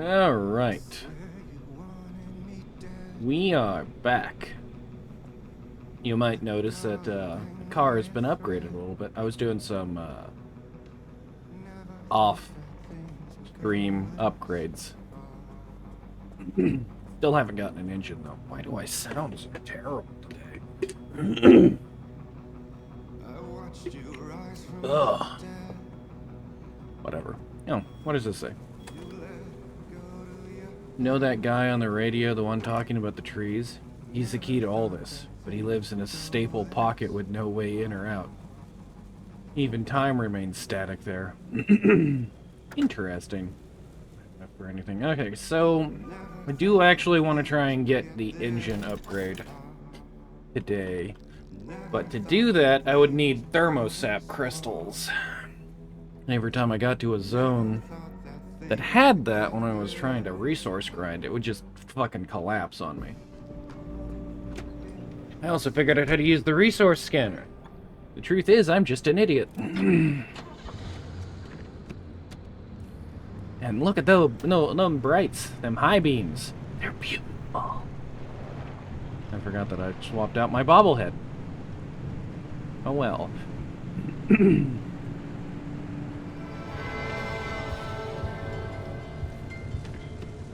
Alright. We are back. You might notice that the car has been upgraded a little bit. I was doing some off-stream upgrades. Still haven't gotten an engine, though. Why do I sound so terrible today? Ugh. Whatever. Oh, what does this say? Know that guy on the radio, the one talking about the trees? He's the key to all this, but he lives in a staple pocket with no way in or out. Even time remains static there. Interesting. Not for anything. Okay, so I do actually want to try and get the engine upgrade today. But to do that, I would need thermosap crystals. Every time I got to a zone that had that when I was trying to resource grind, it would just fucking collapse on me. I also figured out how to use the resource scanner. The truth is, I'm just an idiot. And look at them brights, them high beams. They're beautiful. I forgot that I swapped out my bobblehead. Oh well.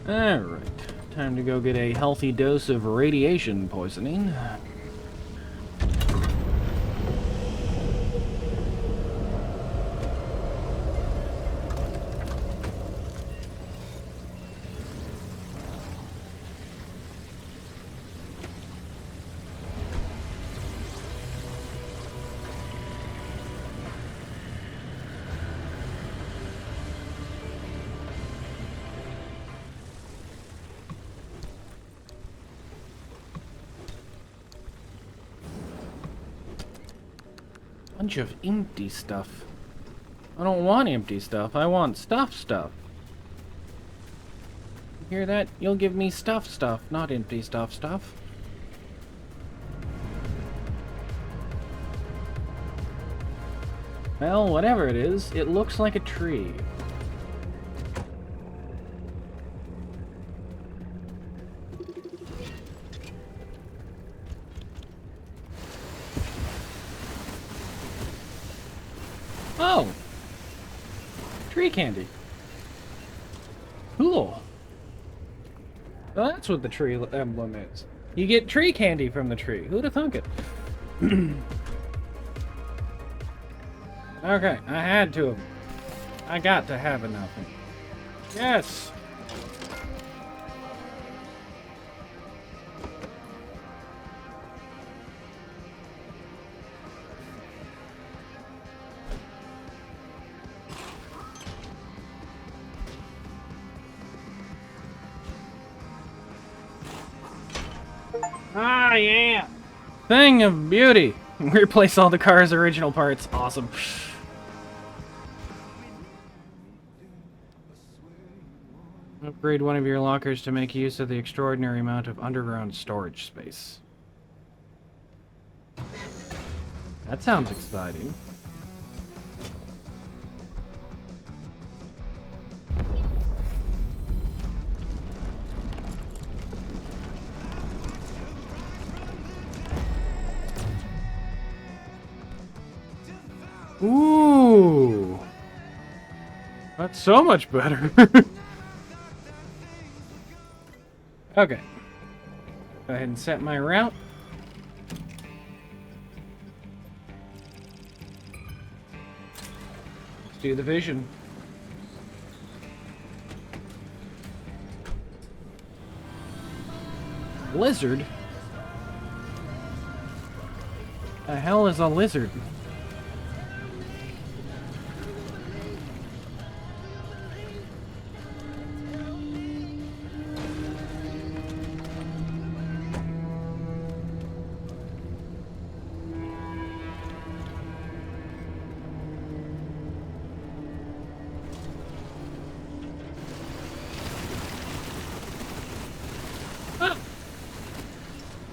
Alright, time to go get a healthy dose of radiation poisoning. Bunch of empty stuff. I don't want empty stuff. I want stuff. You hear that? You'll give me stuff, not empty stuff. Well, whatever it is, it looks like a tree. Oh! Tree candy. Cool. Well, that's what the tree emblem is. You get tree candy from the tree. Who'd have thunk it? Okay, I had to have. I got to have enough. Yes! Ah, yeah! Thing of beauty! Replace all the car's original parts. Awesome. Upgrade one of your lockers to make use of the extraordinary amount of underground storage space. That sounds exciting. Ooh! That's so much better. Okay. Go ahead and set my route. Let's do the vision. Lizard? The hell is a lizard?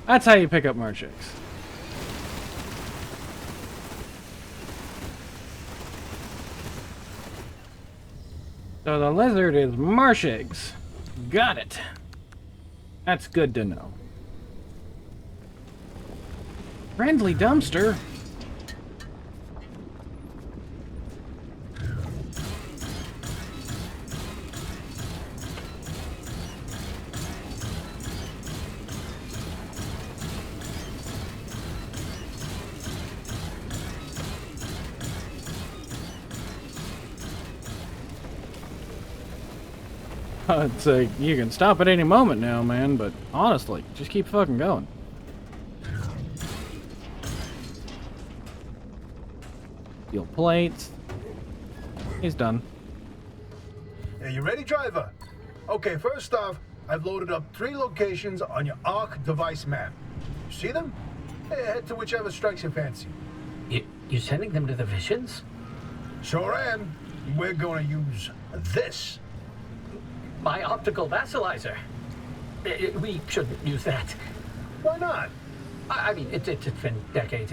That's how you pick up Marshix. So the lizard is Marshix. Got it. That's good to know. Friendly dumpster? It's like, you can stop at any moment now, man, but honestly, just keep fucking going. Steel plates. He's done. Are you ready, driver? Okay, first off, I've loaded up 3 locations on your ARC device map. You see them? Head to whichever strikes your fancy. You sending them to the Visions? Sure am. We're gonna use this. My optical vassalizer. We shouldn't use that. Why not? I mean, it's been decades.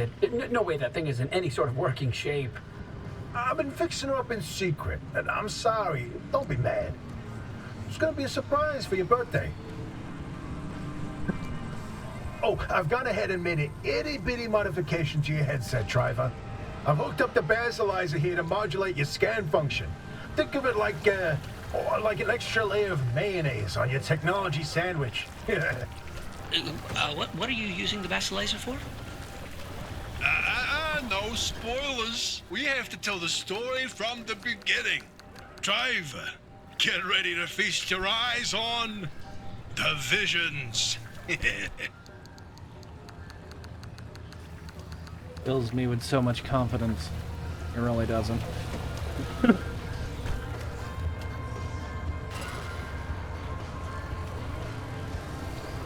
No way that thing is in any sort of working shape. I've been fixing her up in secret, and I'm sorry. Don't be mad. It's gonna be a surprise for your birthday. Oh, I've gone ahead and made an itty-bitty modification to your headset, driver. I've hooked up the basalizer here to modulate your scan function. Think of it like an extra layer of mayonnaise on your technology sandwich. What are you using the basilizer for? No spoilers. We have to tell the story from the beginning. Driver, get ready to feast your eyes on the Visions. Fills me with so much confidence. It really doesn't.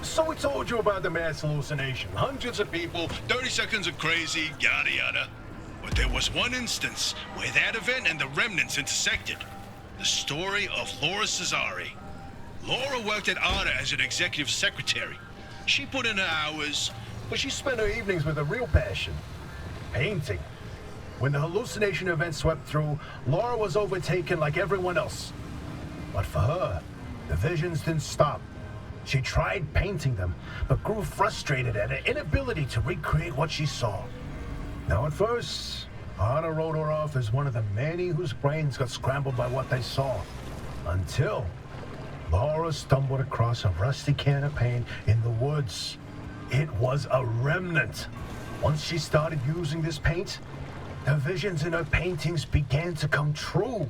So we told you about the mass hallucination. Hundreds of people, 30 seconds of crazy, yada yada. But there was one instance where that event and the remnants intersected. The story of Laura Cesari. Laura worked at ARDA as an executive secretary. She put in her hours, But she spent her evenings with a real passion. Painting. When the hallucination event swept through, Laura was overtaken like everyone else. But for her, the visions didn't stop. She tried painting them, but grew frustrated at her inability to recreate what she saw. Now at first, Anna wrote her off as one of the many whose brains got scrambled by what they saw. Until Laura stumbled across a rusty can of paint in the woods. It was a remnant. Once she started using this paint, the visions in her paintings began to come true.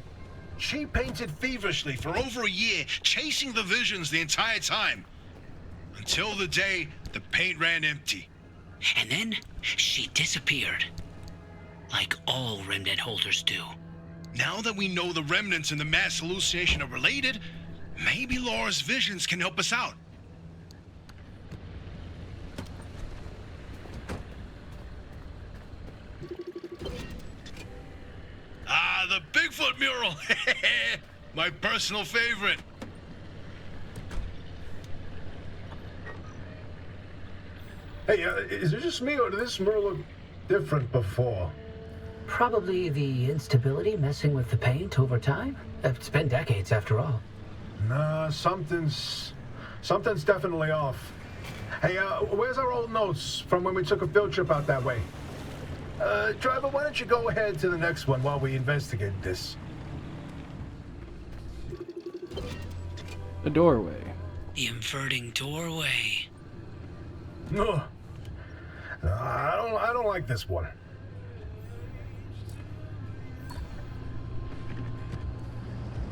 she painted feverishly for over a year, chasing the visions the entire time. Until the day the paint ran empty. And then she disappeared. Like all remnant holders do. Now that we know the remnants and the mass hallucination are related, maybe Laura's visions can help us out. Ah, the Bigfoot mural! My personal favorite. Hey, is it just me, or did this mural look different before? Probably the instability messing with the paint over time. It's been decades after all. Nah, something's definitely off. Hey, where's our old notes from when we took a field trip out that way? Driver, why don't you go ahead to the next one while we investigate this? The doorway. The inverting doorway. No, I don't like this one.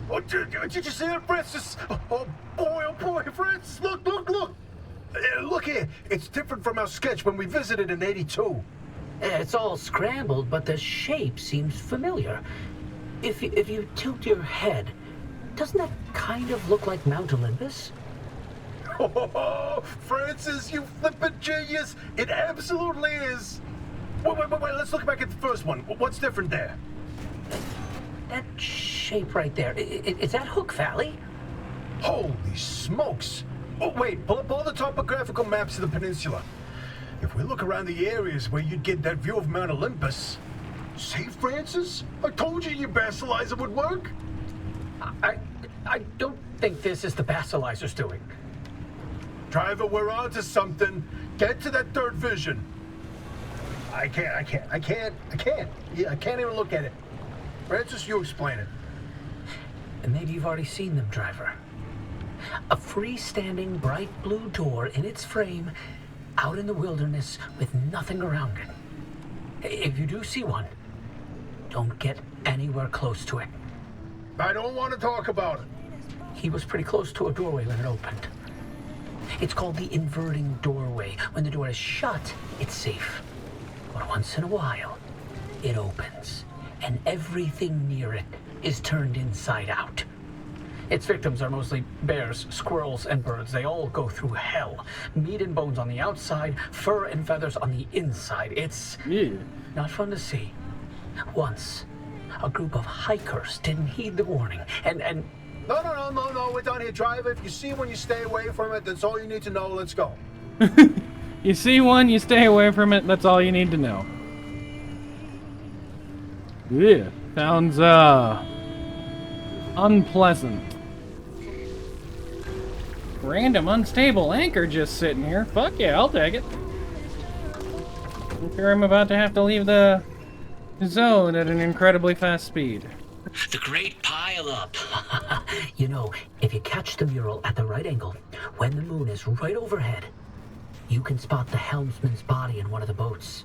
Oh, did you see that, Francis? Oh boy, Francis, look. Look here, it's different from our sketch when we visited in '82. It's all scrambled, but the shape seems familiar. If you tilt your head, doesn't that kind of look like Mount Olympus? Oh, Francis, you flippin' genius! It absolutely is! Wait, let's look back at the first one. What's different there? That shape right there, is that Hook Valley? Holy smokes! Oh, wait, pull up all the topographical maps of the peninsula. If we look around the areas where you'd get that view of Mount Olympus... See, Francis? I told you your basilizer would work! I don't think this is the Basilizer's doing? Driver, we're on to something. Get to that third vision. I can't. Yeah, I can't even look at it. Francis, you explain it. And maybe you've already seen them, Driver. A freestanding bright blue door in its frame, out in the wilderness with nothing around it. If you do see one, don't get anywhere close to it. I don't want to talk about it. He was pretty close to a doorway when it opened. It's called the inverting doorway. When the door is shut, it's safe. But once in a while, it opens, and everything near it is turned inside out. Its victims are mostly bears, squirrels, and birds. They all go through hell. Meat and bones on the outside, fur and feathers on the inside. It's not fun to see. Once, a group of hikers didn't heed the warning, and No, we're done here, Driver. If you see one, you stay away from it. That's all you need to know. Let's go. You see one, you stay away from it. That's all you need to know. Yeah, sounds unpleasant. Random unstable anchor just sitting here. Fuck yeah, I'll take it. I'm sure I'm about to have to leave the zone at an incredibly fast speed. The great pile-up. you know, if you catch the mural at the right angle, when the moon is right overhead, you can spot the helmsman's body in one of the boats.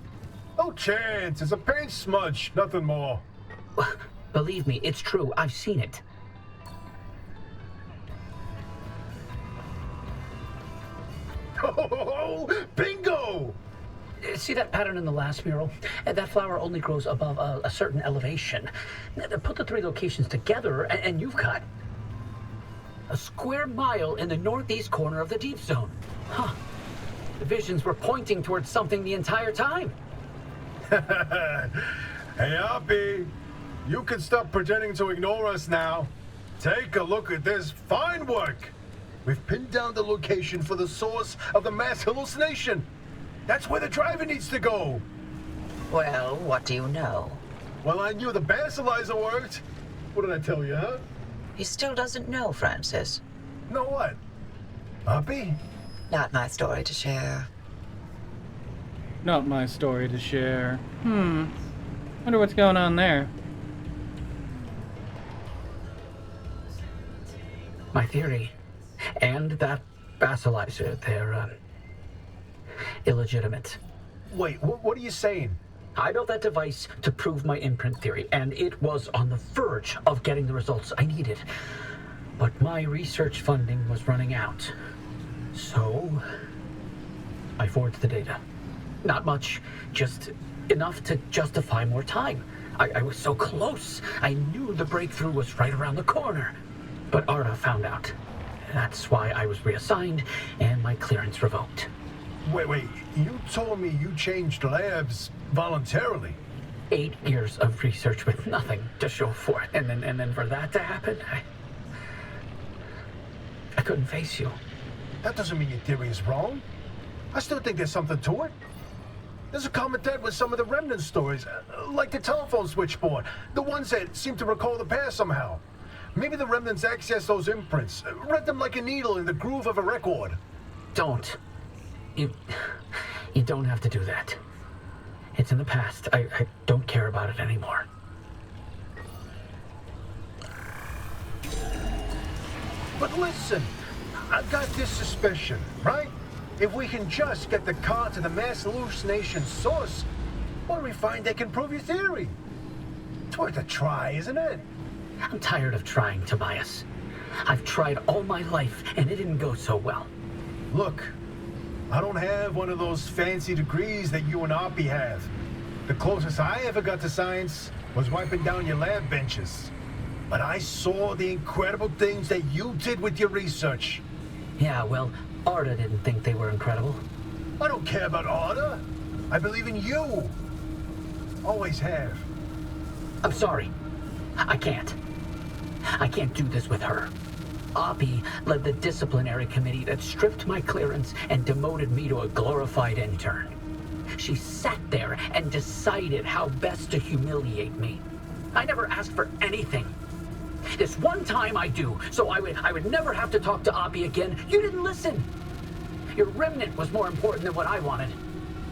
No chance. It's a paint smudge. Nothing more. Believe me, it's true. I've seen it. Oh, bingo! See that pattern in the last mural? That flower only grows above a certain elevation. Put the three locations together, and you've got a square mile in the northeast corner of the deep zone. Huh. The visions were pointing towards something the entire time. Hey, Hoppy, you can stop pretending to ignore us now. Take a look at this fine work. We've pinned down the location for the source of the mass hallucination. That's where the driver needs to go. Well, what do you know? Well, I knew the Basilizer worked. What did I tell you, huh? He still doesn't know, Francis. Know what? Hoppy? Not my story to share. Not my story to share. Wonder what's going on there. My theory, and that Basilizer, they're illegitimate. Wait, what are you saying? I built that device to prove my imprint theory, and it was on the verge of getting the results I needed. But my research funding was running out. So, I forged the data. Not much, just enough to justify more time. I was so close. I knew the breakthrough was right around the corner. But Arda found out. That's why I was reassigned and my clearance revoked. Wait, you told me you changed labs voluntarily. 8 years of research with nothing to show for it, and then for that to happen, I couldn't face you. That doesn't mean your theory is wrong. I still think there's something to it. There's a common thread with some of the remnant stories, like the telephone switchboard, the ones that seem to recall the past somehow. Maybe the remnants access those imprints, read them like a needle in the groove of a record. Don't. You don't have to do that. It's in the past. I don't care about it anymore. But listen, I've got this suspicion, right? If we can just get the car to the mass hallucination source, what do we find that can prove your theory? It's worth a try, isn't it? I'm tired of trying, Tobias. I've tried all my life, and it didn't go so well. Look, I don't have one of those fancy degrees that you and Hoppy have. The closest I ever got to science was wiping down your lab benches. But I saw the incredible things that you did with your research. Yeah, well, Arda didn't think they were incredible. I don't care about Arda. I believe in you. Always have. I'm sorry. I can't. I can't do this with her. Oppie led the disciplinary committee that stripped my clearance and demoted me to a glorified intern. She sat there and decided how best to humiliate me. I never asked for anything. This one time I do, so I would never have to talk to Oppie again. You didn't listen. Your remnant was more important than what I wanted.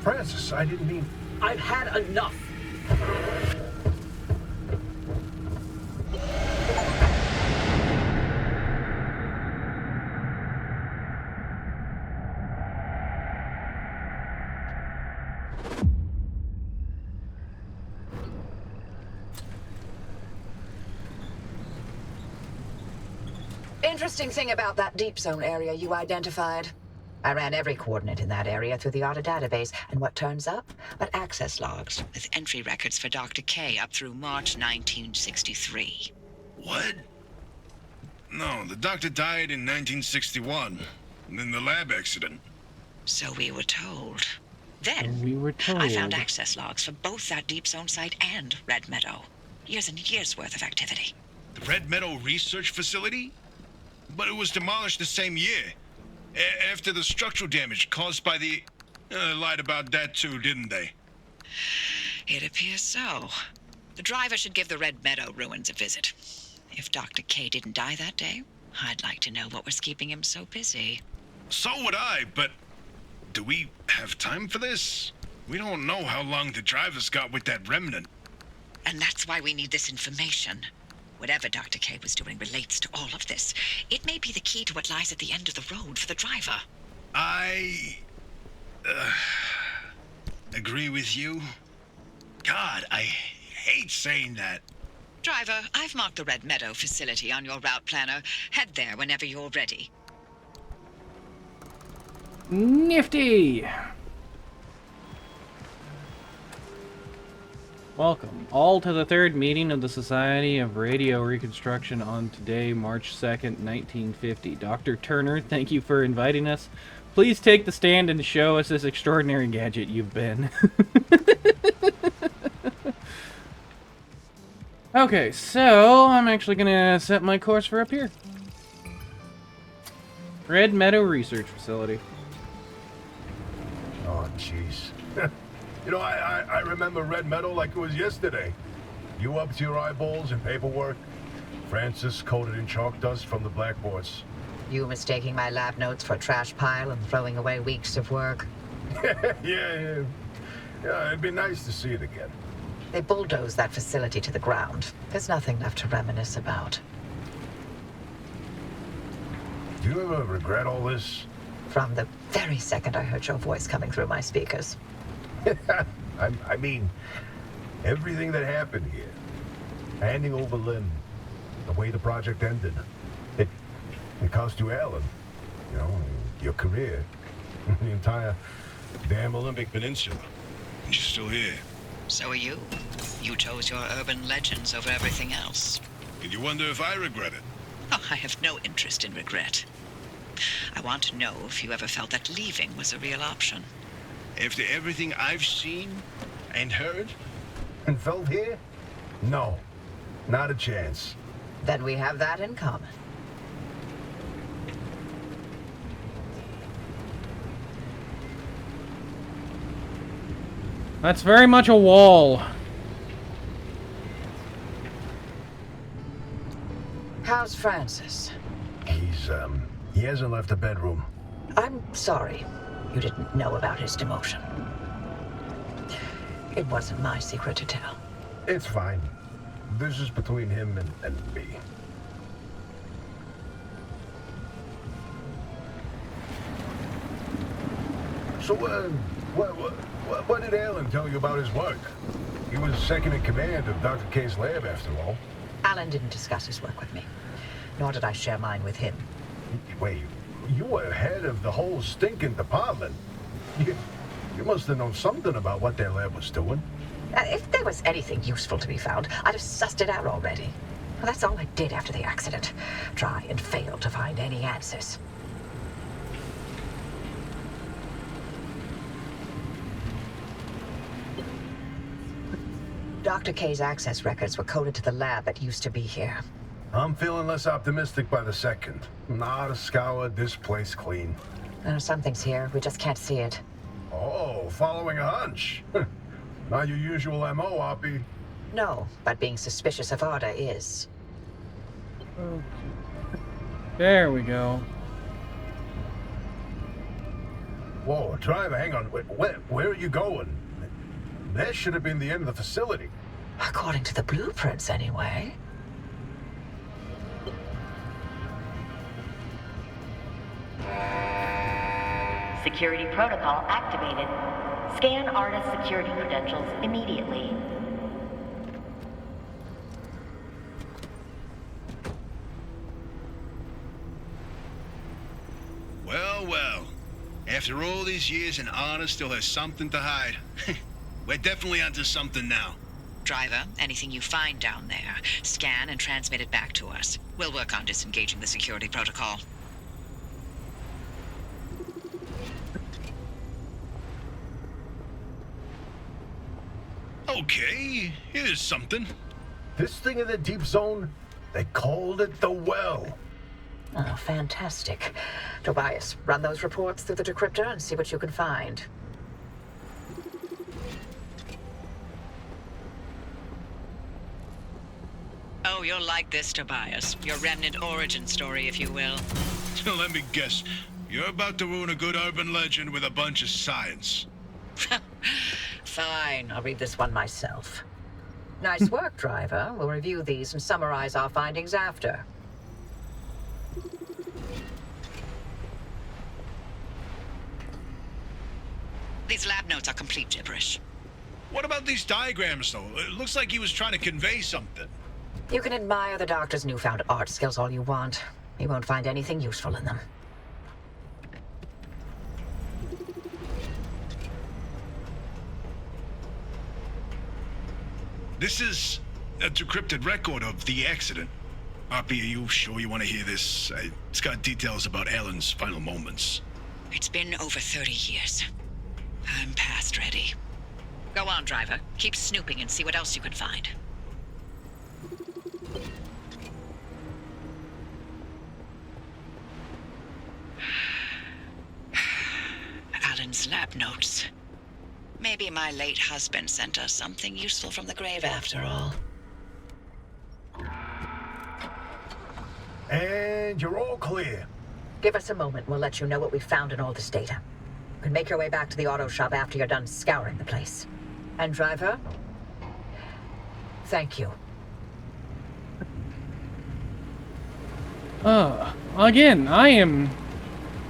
Francis, I didn't mean... I've had enough. Interesting thing about that deep zone area you identified. I ran every coordinate in that area through the ARDA database, and what turns up but access logs. With entry records for Dr. K up through March 1963. What? No, the doctor died in 1961. In the lab accident. So we were told. Then, We were told. I found access logs for both that Deep Zone site and Red Meadow. Years and years worth of activity. The Red Meadow Research Facility? But it was demolished the same year. After the structural damage caused by the... lied about that too, didn't they? It appears so. The driver should give the Red Meadow ruins a visit. If Dr. K didn't die that day, I'd like to know what was keeping him so busy. So would I, but... do we have time for this? We don't know how long the driver's got with that remnant. And that's why we need this information. Whatever Dr. K was doing relates to all of this. It may be the key to what lies at the end of the road for the driver. I... agree with you. God, I hate saying that. Driver, I've marked the Red Meadow facility on your route planner. Head there whenever you're ready. Nifty! Welcome all to the third meeting of the Society of Radio Reconstruction on today, March 2nd, 1950. Dr. Turner, thank you for inviting us. Please take the stand and show us this extraordinary gadget you've been. Okay, so I'm actually gonna set my course for up here. Red Meadow Research Facility. Oh, jeez. You know, I remember Red Meadow like it was yesterday. You up to your eyeballs in paperwork. Francis coated in chalk dust from the blackboards. You mistaking my lab notes for a trash pile and throwing away weeks of work. Yeah, it'd be nice to see it again. They bulldozed that facility to the ground. There's nothing left to reminisce about. Do you ever regret all this? From the very second I heard your voice coming through my speakers. I mean, everything that happened here. Handing over Lynn, the way the project ended. It cost you Alan. You know, your career. The entire damn Olympic Peninsula. And you're still here. So are you. You chose your urban legends over everything else. And you wonder if I regret it? Oh, I have no interest in regret. I want to know if you ever felt that leaving was a real option. After everything I've seen and heard? And felt here? No, not a chance. Then we have that in common. That's very much a wall. How's Francis? He hasn't left the bedroom. I'm sorry you didn't know about his demotion. It wasn't my secret to tell. It's fine. This is between him and me. So, what did Alan tell you about his work? He was second in command of Dr. K's lab, after all. Alan didn't discuss his work with me, nor did I share mine with him. Wait, you were head of the whole stinking department. You must have known something about what their lab was doing. If there was anything useful to be found, I'd have sussed it out already. Well, that's all I did after the accident. Try and fail to find any answers. Dr. K's access records were coded to the lab that used to be here. I'm feeling less optimistic by the second. Not a scour this place clean. Something's here. We just can't see it. Oh, following a hunch. Not your usual MO, Oppie. No, but being suspicious of Arda is. Okay. There we go. Whoa, driver, hang on. Where are you going? That should have been the end of the facility. According to the blueprints, anyway. Security protocol activated. Scan artist security credentials immediately. Well, well. After all these years, and Arda still has something to hide. We're definitely onto something now. Driver, anything you find down there, scan and transmit it back to us. We'll work on disengaging the security protocol. Okay, here's something. This thing in the deep zone, they called it the Well. Oh, fantastic. Tobias, run those reports through the decryptor and see what you can find. Oh, you'll like this, Tobias. Your remnant origin story, if you will. Let me guess. You're about to ruin a good urban legend with a bunch of science. Fine, I'll read this one myself. Nice work, driver. We'll review these and summarize our findings after. These lab notes are complete gibberish. What about these diagrams, though? It looks like he was trying to convey something. You can admire the doctor's newfound art skills all you want. You won't find anything useful in them. This is a decrypted record of the accident. Poppy, are you sure you want to hear this? It's got details about Alan's final moments. It's been over 30 years. I'm past ready. Go on, driver. Keep snooping and see what else you can find. Alan's lab notes. Maybe my late husband sent us something useful from the grave after all. And you're all clear. Give us a moment. We'll let you know what we found in all this data. You can make your way back to the auto shop after you're done scouring the place. And driver, thank you. Again, I am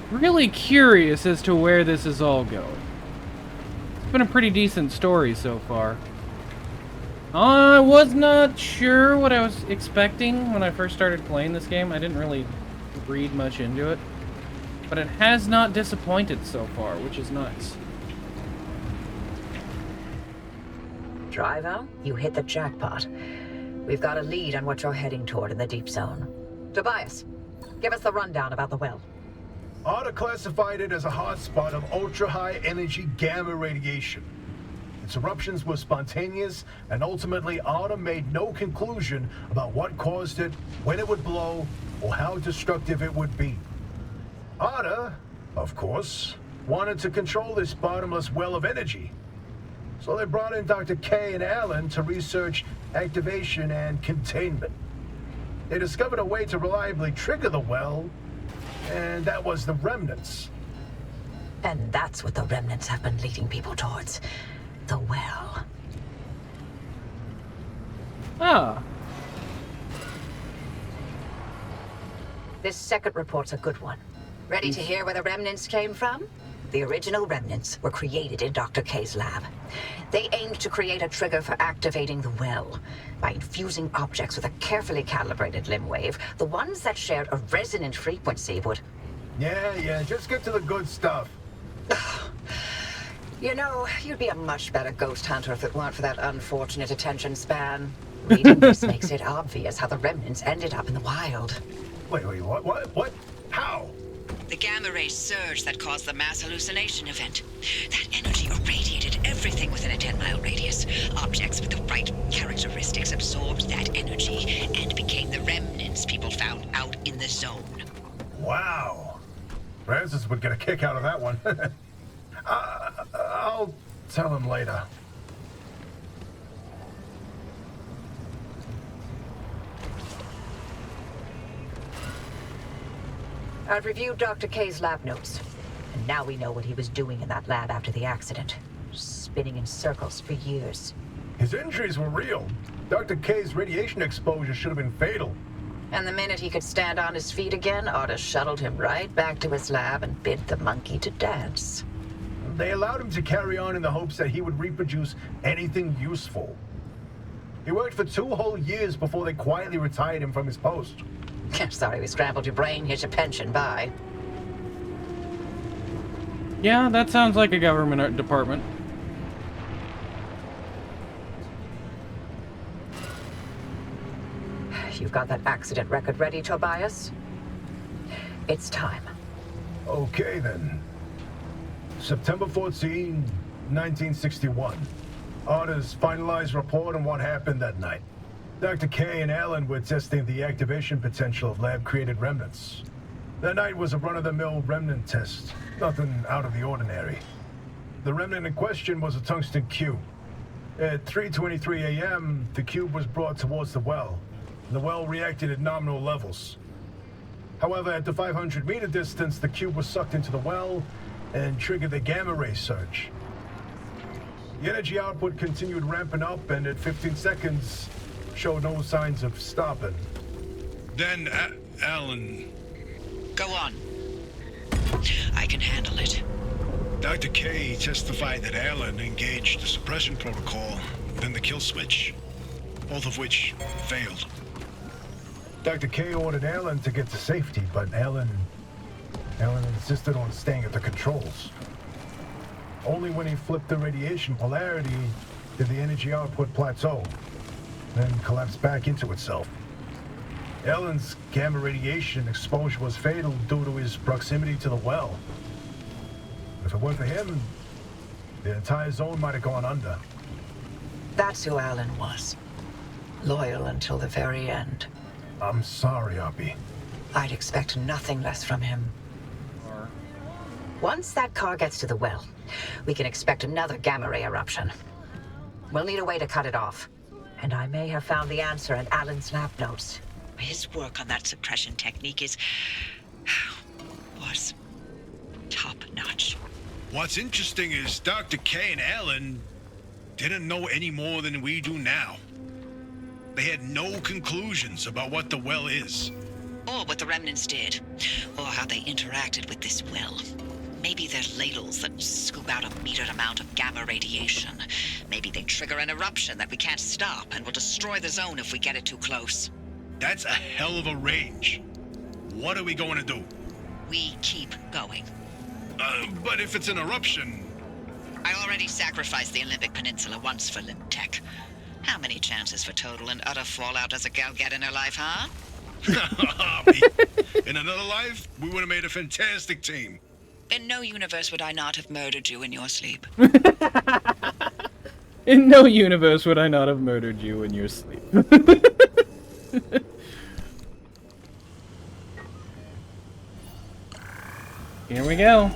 really curious as to where this is all going. It's been a pretty decent story so far. I was not sure what I was expecting when I first started playing this game. I didn't really read much into it. But it has not disappointed so far, which is nice. Driver, you hit the jackpot. We've got a lead on what you're heading toward in the deep zone. Tobias, give us the rundown about the well. Arda classified it as a hotspot of ultra-high energy gamma radiation. Its eruptions were spontaneous, and ultimately Arda made no conclusion about what caused it, when it would blow, or how destructive it would be. Arda, of course, wanted to control this bottomless well of energy. So they brought in Dr. K and Alan to research activation and containment. They discovered a way to reliably trigger the well, and that was the remnants. And that's what the remnants have been leading people towards. The well. Ah. This second report's a good one. Ready to hear where the remnants came from? The original remnants were created in Dr. K's lab. They aimed to create a trigger for activating the well. By infusing objects with a carefully calibrated limb wave, the ones that shared a resonant frequency would... Yeah, just get to the good stuff. You know, you'd be a much better ghost hunter if it weren't for that unfortunate attention span. Reading this makes it obvious how the remnants ended up in the wild. Wait, what? How? The gamma ray surge that caused the mass hallucination event. That energy irradiated everything within a 10-mile radius. Objects with the right characteristics absorbed that energy and became the remnants people found out in the zone. Wow. Francis would get a kick out of that one. I'll tell him later. I've reviewed Dr. K's lab notes, and now we know what he was doing in that lab after the accident. Spinning in circles for years. His injuries were real. Dr. K's radiation exposure should have been fatal. And the minute he could stand on his feet again, Otis shuttled him right back to his lab and bid the monkey to dance. They allowed him to carry on in the hopes that he would reproduce anything useful. He worked for 2 whole years before they quietly retired him from his post. Sorry we scrambled your brain. Here's your pension. Bye. Yeah, that sounds like a government department. You've got that accident record ready, Tobias? It's time. Okay, then. September 14, 1961. Otis finalized report on what happened that night. Dr. K and Alan were testing the activation potential of lab-created remnants. That night was a run-of-the-mill remnant test. Nothing out of the ordinary. The remnant in question was a tungsten cube. At 3:23 a.m., the cube was brought towards the well. The well reacted at nominal levels. However, at the 500-meter distance, the cube was sucked into the well and triggered the gamma ray surge. The energy output continued ramping up, and at 15 seconds, showed no signs of stopping. Then, Alan... Go on. I can handle it. Dr. K testified that Alan engaged the suppression protocol, then the kill switch, both of which failed. Dr. K ordered Alan to get to safety, but Alan insisted on staying at the controls. Only when he flipped the radiation polarity did the energy output plateau, then collapse back into itself. Alan's gamma radiation exposure was fatal due to his proximity to the well. If it weren't for him, the entire zone might have gone under. That's who Alan was. Loyal until the very end. I'm sorry, Oppie. I'd expect nothing less from him. Once that car gets to the well, we can expect another gamma ray eruption. We'll need a way to cut it off. And I may have found the answer in Alan's lab notes. His work on that suppression technique was top-notch. What's interesting is Dr. K and Alan didn't know any more than we do now. They had no conclusions about what the well is. Or what the remnants did, or how they interacted with this well. Maybe they're ladles that scoop out a metered amount of gamma radiation. Maybe they trigger an eruption that we can't stop and will destroy the zone if we get it too close. That's a hell of a range. What are we going to do? We keep going. But if it's an eruption... I already sacrificed the Olympic Peninsula once for Limtech. How many chances for total and utter fallout does a gal get in her life, huh? In another life, we would have made a fantastic team. In no universe would I not have murdered you in your sleep. In no universe would I not have murdered you in your sleep. Here we go.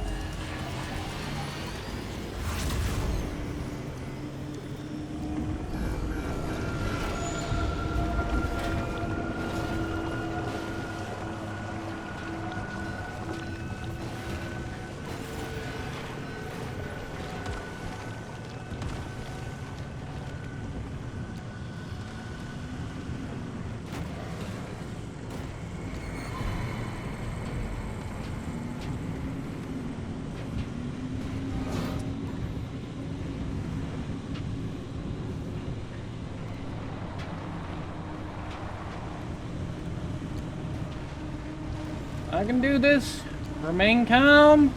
I can do this. Remain calm.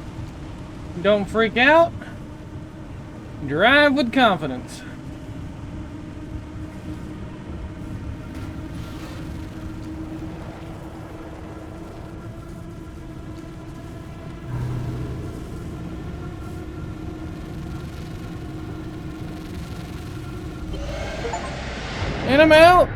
Don't freak out. Drive with confidence. And I'm out.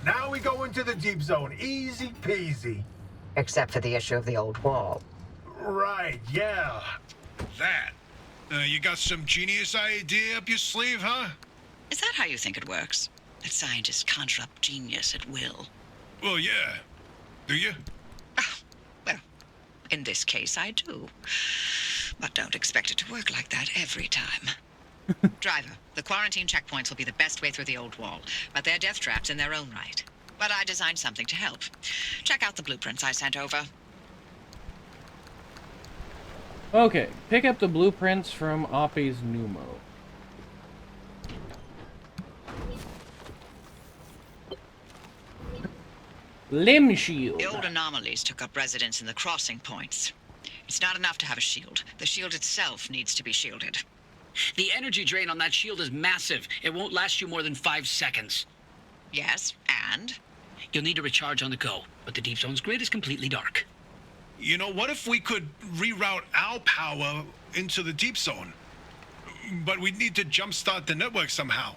Now we go into the deep zone. Easy peasy. Except for the issue of the old wall. Right, yeah. That. You got some genius idea up your sleeve, huh? Is that how you think it works? That scientists conjure up genius at will? Well, yeah. Do you? Well, in this case, I do. But don't expect it to work like that every time. Driver, the quarantine checkpoints will be the best way through the old wall, but they're death traps in their own right. But I designed something to help. Check out the blueprints I sent over. Okay, pick up the blueprints from Oppie's Numo. Limb shield. The old anomalies took up residence in the crossing points. It's not enough to have a shield. The shield itself needs to be shielded. The energy drain on that shield is massive. It won't last you more than 5 seconds. Yes, and? You'll need to recharge on the go, but the Deep Zone's grid is completely dark. You know, what if we could reroute our power into the Deep Zone? But we'd need to jumpstart the network somehow.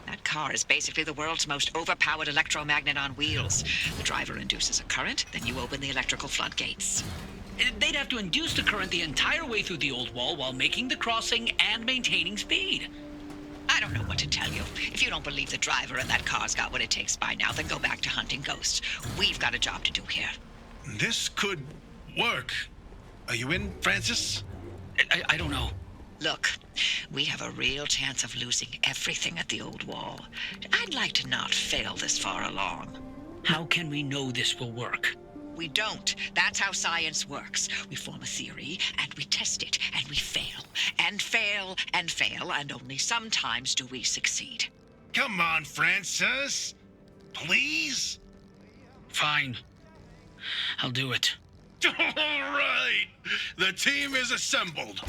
That car is basically the world's most overpowered electromagnet on wheels. The driver induces a current, then you open the electrical floodgates. They'd have to induce the current the entire way through the old wall while making the crossing and maintaining speed. I don't know what to tell you. If you don't believe the driver and that car's got what it takes by now, then go back to hunting ghosts. We've got a job to do here. This could work. Are you in, Francis? I don't know. Look, we have a real chance of losing everything at the old wall. I'd like to not fail this far along. How can we know this will work? We don't. That's how science works. We form a theory, and we test it, and we fail, and fail, and fail, and only sometimes do we succeed. Come on, Francis. Please? Fine. I'll do it. All right. The team is assembled.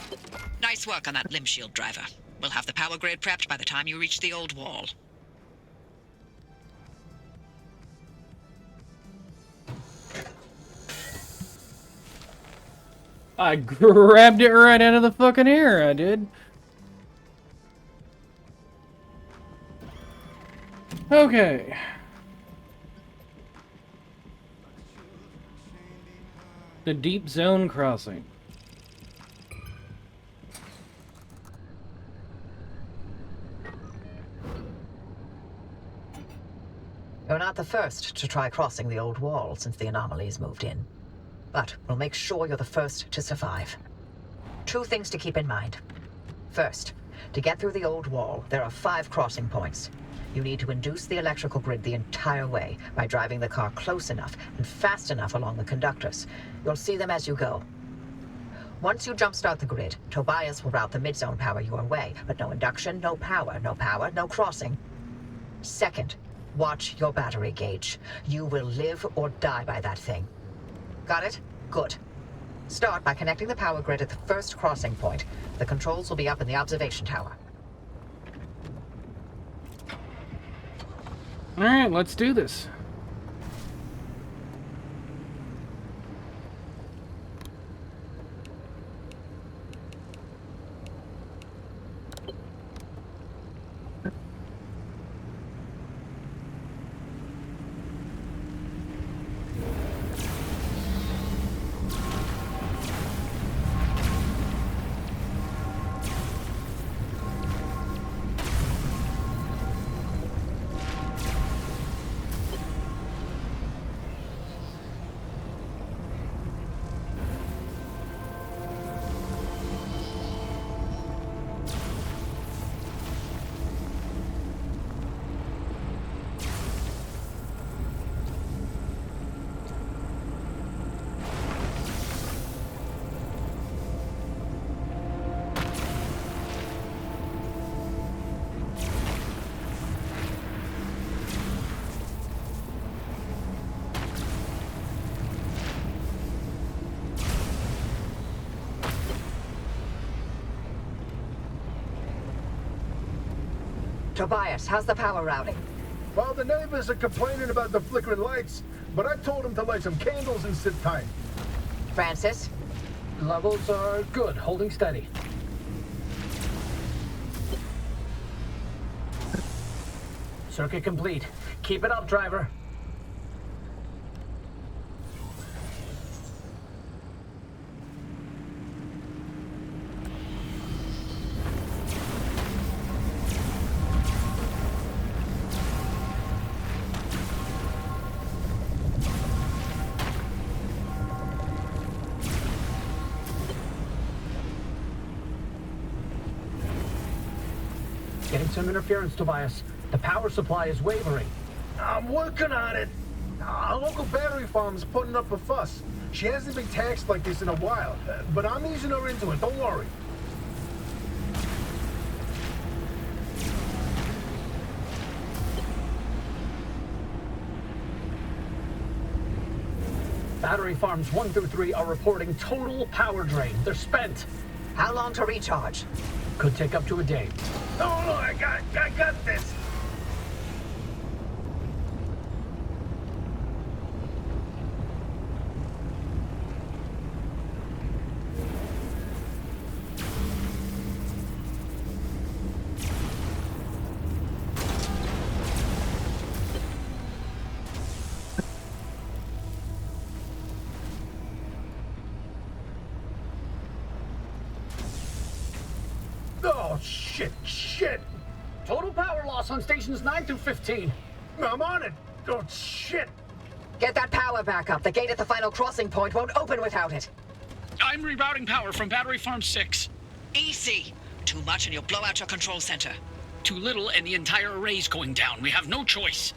Nice work on that limb shield, driver. We'll have the power grid prepped by the time you reach the old wall. I grabbed it right out of the fucking air, I did. Okay. The Deep Zone crossing. You're not the first to try crossing the old wall since the anomalies moved in. But we'll make sure you're the first to survive. 2 things to keep in mind. First, to get through the old wall, there are 5 crossing points. You need to induce the electrical grid the entire way by driving the car close enough and fast enough along the conductors. You'll see them as you go. Once you jumpstart the grid, Tobias will route the mid-zone power your way, but no induction, no power, no crossing. Second, watch your battery gauge. You will live or die by that thing. Got it? Good. Start by connecting the power grid at the first crossing point. The controls will be up in the observation tower. Alright, let's do this. Tobias, how's the power routing? Well, the neighbors are complaining about the flickering lights, but I told them to light some candles and sit tight. Francis? Levels are good, holding steady. Circuit complete. Keep it up, driver. Getting some interference, Tobias. The power supply is wavering. I'm working on it. Our local battery farm's putting up a fuss. She hasn't been taxed like this in a while, but I'm easing her into it, don't worry. Battery farms 1 through 3 are reporting total power drain. They're spent. How long to recharge? Could take up to a day. No, I got this. Oh, shit. Total power loss on stations 9 through 15. I'm on it. Oh, shit. Get that power back up. The gate at the final crossing point won't open without it. I'm rerouting power from Battery Farm 6. Easy. Too much and you'll blow out your control center. Too little and the entire array's going down. We have no choice.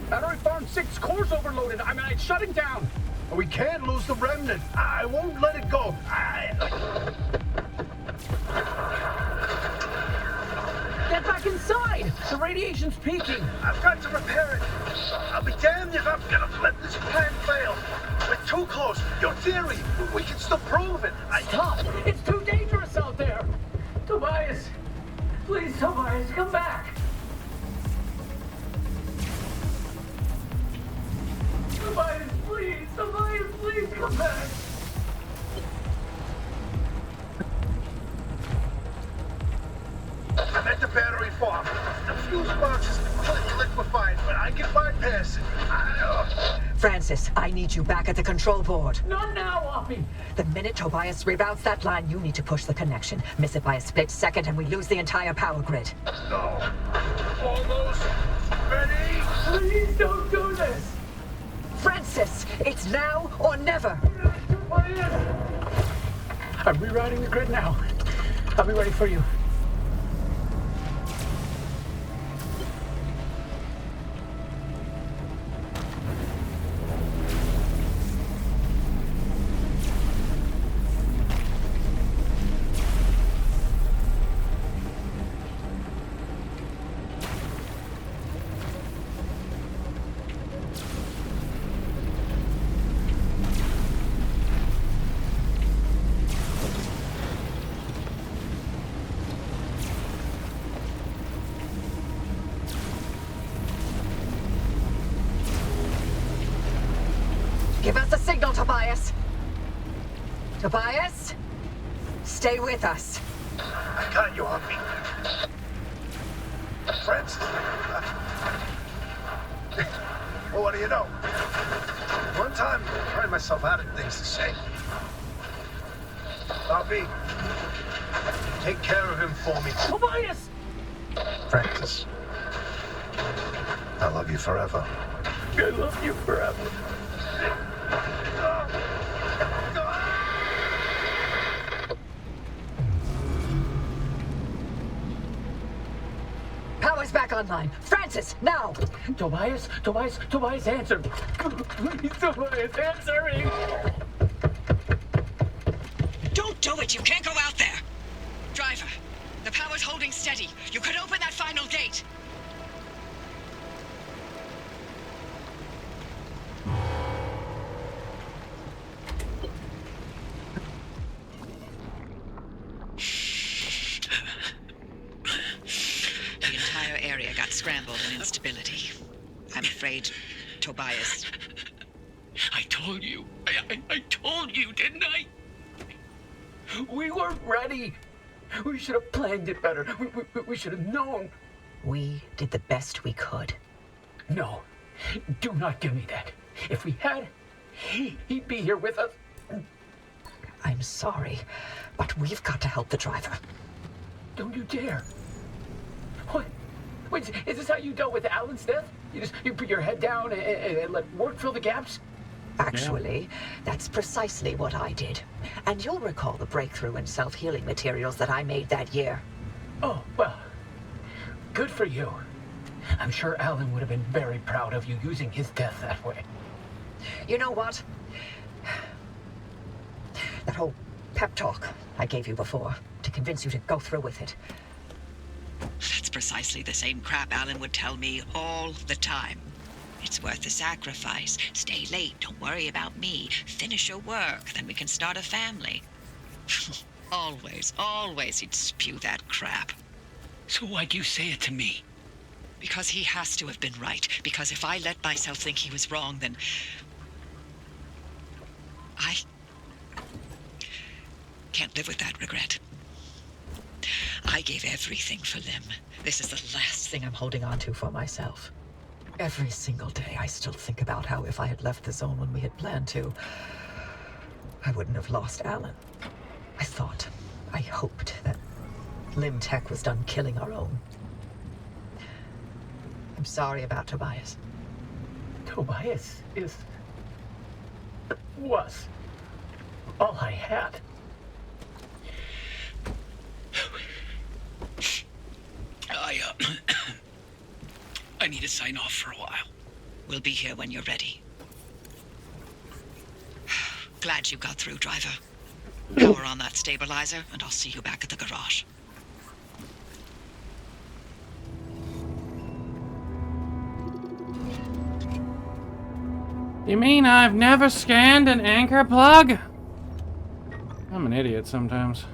Battery Farm 6 core's overloaded. It's shutting down. We can't lose the remnant. I won't let it go. Get back inside. The radiation's peaking. I've got to repair it. I'll be damned if I'm gonna let this plan fail. We're too close. Your theory, we can still prove it. Stop. It's too dangerous out there. Tobias. Please, Tobias, come back. Tobias, please come back. I'm at the battery farm. The fuse box is completely liquefied, but I can bypass it. Francis, I need you back at the control board. Not now, Offie. The minute Tobias reroutes that line, you need to push the connection. Miss it by a split second and we lose the entire power grid. No. Almost ready. Please don't do this. Francis, it's now or never. I'm rerouting the grid now. I'll be ready for you. Give us a signal, Tobias. Tobias, stay with us. I got you, Humpy. Francis. Well, what do you know? One time, I tried myself out at things to say. Humpy, take care of him for me. Tobias! Francis, I love you forever. I love you forever. Power's back online. Francis, now! Tobias, answer. Please, Tobias, answer me. Don't do it! You can't go out there! Driver, the power's holding steady. You could open that final gate. scramble and instability. I'm afraid, Tobias. I told you. I told you, didn't I? We weren't ready. We should have planned it better. We should have known. We did the best we could. No, do not give me that. If we had, he'd be here with us. I'm sorry, but we've got to help the driver. Don't you dare. What? Wait, is this how you dealt with Alan's death? You put your head down and let work fill the gaps? Actually, that's precisely what I did. And you'll recall the breakthrough in self-healing materials that I made that year. Oh, well, good for you. I'm sure Alan would have been very proud of you using his death that way. You know what? That whole pep talk I gave you before to convince you to go through with it. That's precisely the same crap Alan would tell me all the time. It's worth the sacrifice. Stay late, don't worry about me. Finish your work, then we can start a family. Always he'd spew that crap. So why'd you say it to me? Because he has to have been right. Because if I let myself think he was wrong, then I can't live with that regret. I gave everything for Lim. This is the last thing I'm holding on to for myself. Every single day I still think about how if I had left the zone when we had planned to, I wouldn't have lost Alan. I hoped that Lim Tech was done killing our own. I'm sorry about Tobias. Tobias was all I had. I need to sign off for a while. We'll be here when you're ready. Glad you got through, driver. Power on that stabilizer, and I'll see you back at the garage. You mean I've never scanned an anchor plug? I'm an idiot sometimes.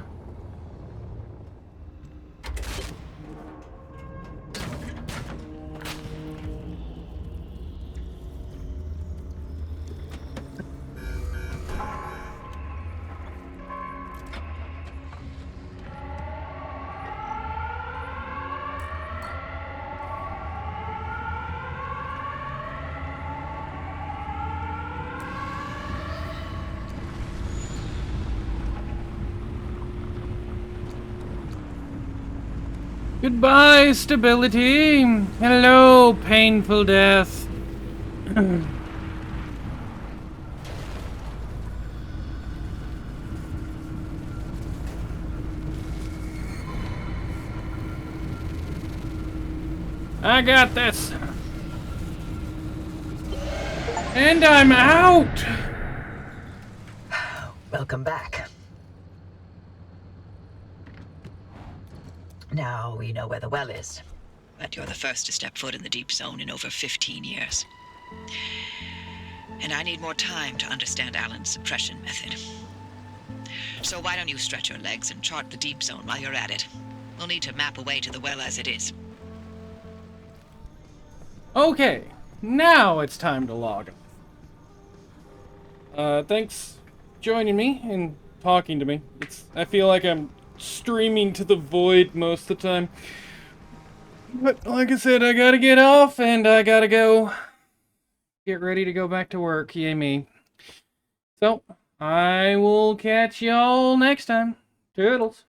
Goodbye, stability. Hello, painful death. I got this. And I'm out. Welcome back. Now we know where the well is. But you're the first to step foot in the deep zone in over 15 years. And I need more time to understand Alan's suppression method. So why don't you stretch your legs and chart the deep zone while you're at it? We'll need to map a way to the well as it is. Okay, now it's time to log on. Thanks for joining me and talking to me. I feel like I'm streaming to the void most of the time. But like I said, I gotta get off and I gotta go get ready to go back to work. Yay me. So, I will catch y'all next time. Toodles.